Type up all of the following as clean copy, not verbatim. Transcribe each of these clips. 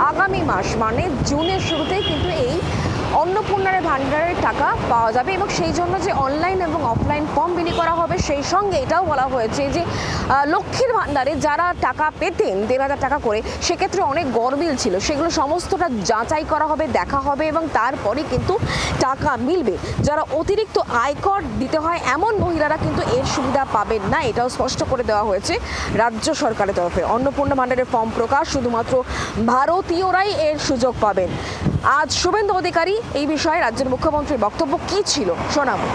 আগামী মাস মানে জুনের শুরুতেই কিন্তু এই অন্নপূর্ণার ভান্ডারের টাকা পাওয়া যাবে এবং সেই জন্য যে অনলাইন এবং অফলাইন ফর্ম বিলি করা হবে সেই সঙ্গে এটাও বলা হয়েছে যে লক্ষ্মীর ভান্ডারে যারা টাকা পেতেন 1,500 টাকা করে সেক্ষেত্রে অনেক গরমিল ছিল, সেগুলো সমস্তটা যাচাই করা হবে, দেখা হবে এবং তারপরে কিন্তু টাকা মিলবে। যারা অতিরিক্ত আয়কর দিতে হয় এমন মহিলারা কিন্তু এর সুবিধা পাবেন না, এটাও স্পষ্ট করে দেওয়া হয়েছে রাজ্য সরকারের তরফে। অন্নপূর্ণা ভান্ডারের ফর্ম প্রকাশ শুধুমাত্র ভারতীয়রাই এর সুযোগ পাবেন। আজ শুভেন্দু অধিকারী এই বিষয়ে রাজ্যের মুখ্যমন্ত্রীর বক্তব্য কি ছিল শোনাবো।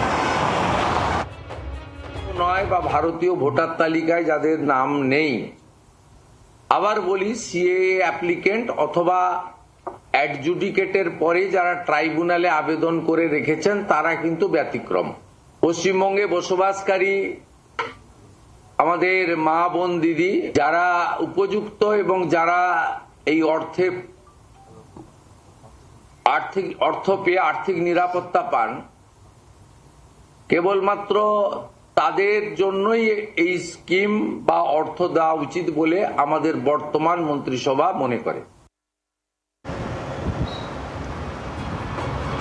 নয় বা ভারতীয় ভোটার তালিকায় যাদের নাম নেই, আবার বলি সিএ অ্যাপ্লিকেন্ট অথবা অ্যাডজুডিকেটের পরে যারা ট্রাইব্যুনালে আবেদন করে রেখেছেন তারা কিন্তু ব্যতিক্রম। পশ্চিমবঙ্গে বসবাসকারী আমাদের মা বোন দিদি যারা উপযুক্ত এবং যারা এই অর্থ পেয়ে আর্থিক নিরাপত্তা পান, কেবলমাত্র তাদের জন্যই এই স্কিম বা অর্থ দেওয়া উচিত বলে আমাদের বর্তমান মন্ত্রিসভা মনে করে।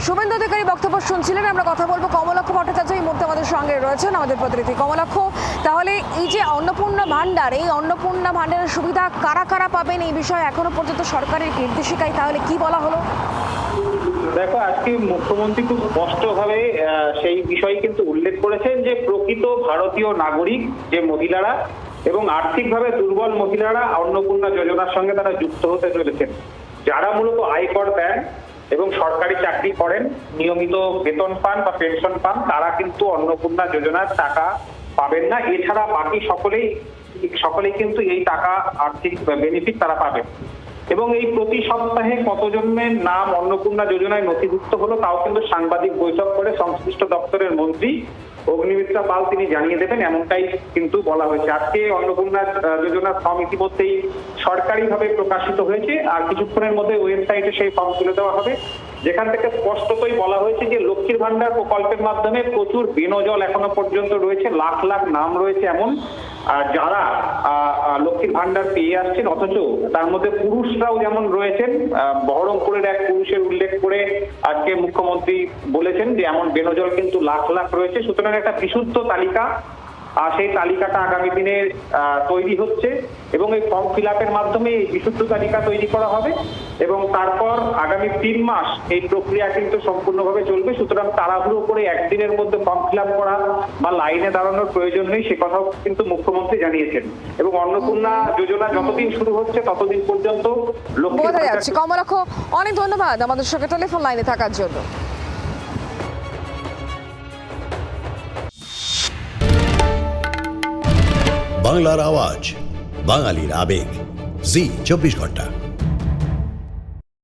শুভেন্দু অধিকারী বক্তব্য শুনছিলেন। আমরা কথা বলবো কমলাক্ষ ভট্টাচার্য এই মুহূর্তে আমাদের সঙ্গে রয়েছেন, আমাদের প্রতিনিধি কমলাক্ষ। তাহলে এই যে অন্নপূর্ণা ভান্ডার, এই অন্নপূর্ণা ভান্ডারের সুবিধা কারা কারা পাবেন এই বিষয়ে এখনো পর্যন্ত সরকারের নির্দেশিকায় তাহলে কি বলা হলো? দেখো, আজকে মুখ্যমন্ত্রী খুব স্পষ্টভাবে সেই বিষয়ে কিন্তু উল্লেখ করেছেন যে প্রকৃত ভারতীয় নাগরিক যে মহিলারা এবং আর্থিকভাবে দুর্বল মহিলারা অন্নপূর্ণা যোজনার সঙ্গে তারা যুক্ত হতে চলেছেন। যারা মূলত আয়কর দেন এবং সরকারি চাকরি করেন, নিয়মিত বেতন পান বা পেনশন পান, তারা কিন্তু অন্নপূর্ণা যোজনার টাকা পাবেন না। এছাড়া বাকি সকলেই কিন্তু এই টাকা আর্থিক বেনিফিট তারা পাবেন। এবং এই প্রতি সপ্তাহে কতজনের নাম অন্নপূর্ণা যোজনায় নথিভুক্ত হলো তাও কিন্তু সাংবাদিক বৈঠক করে সংশ্লিষ্ট দপ্তরের মন্ত্রী অগ্নিমিত্রা পাল তিনি জানিয়ে দেবেন, এমনটাই কিন্তু বলা হয়েছে। আজকে অন্নপূর্ণা যোজনার ফর্ম ইতিমধ্যেই সরকারিভাবে প্রকাশিত হয়েছে, আর কিছুক্ষণের মধ্যে ওয়েবসাইটে সেই ফর্ম তুলে দেওয়া হবে, যেখান থেকে স্পষ্টতই বলা হয়েছে যে লক্ষ্মীর ভান্ডার প্রকল্পের মাধ্যমে প্রচুর বেনজল এখনো পর্যন্ত রয়েছে, লাখ লাখ নাম রয়েছে এমন যারা লক্ষ্মীর ভান্ডার পেয়ে আসছেন, অথচ তার মধ্যে পুরুষরাও যেমন রয়েছেন। বহরমপুরের এক পুরুষের উল্লেখ করে আজকে মুখ্যমন্ত্রী বলেছেন যে এমন বেনজল কিন্তু লাখ লাখ রয়েছে। সুতরাং একটা বিশুদ্ধ তালিকা, সেই তালিকাটা আগামী দিনে তৈরি হচ্ছে এবং এই ফর্ম ফিল আপের মাধ্যমে এই বিশুদ্ধ তালিকা তৈরি করা হবে এবং তারপর আগামী 3 মাস এই প্রক্রিয়া কিন্তু সম্পূর্ণভাবে চলবে। সুতরাং তাড়াহুড়ো করে একদিনের মধ্যে ফর্ম ফিল আপ করা বা লাইনে দাঁড়ানোর প্রয়োজন নেই, সে কথাও কিন্তু মুখ্যমন্ত্রী জানিয়েছেন। এবং অন্নপূর্ণা যোজনা যতদিন শুরু হচ্ছে ততদিন পর্যন্ত বোঝা যাচ্ছে। কমলাক্ষ, অনেক ধন্যবাদ আমাদের সঙ্গে টেলিফোন লাইনে থাকার জন্য। বাংলার আওয়াজ, বাঙালির আবেগ, জি 24 ঘন্টা।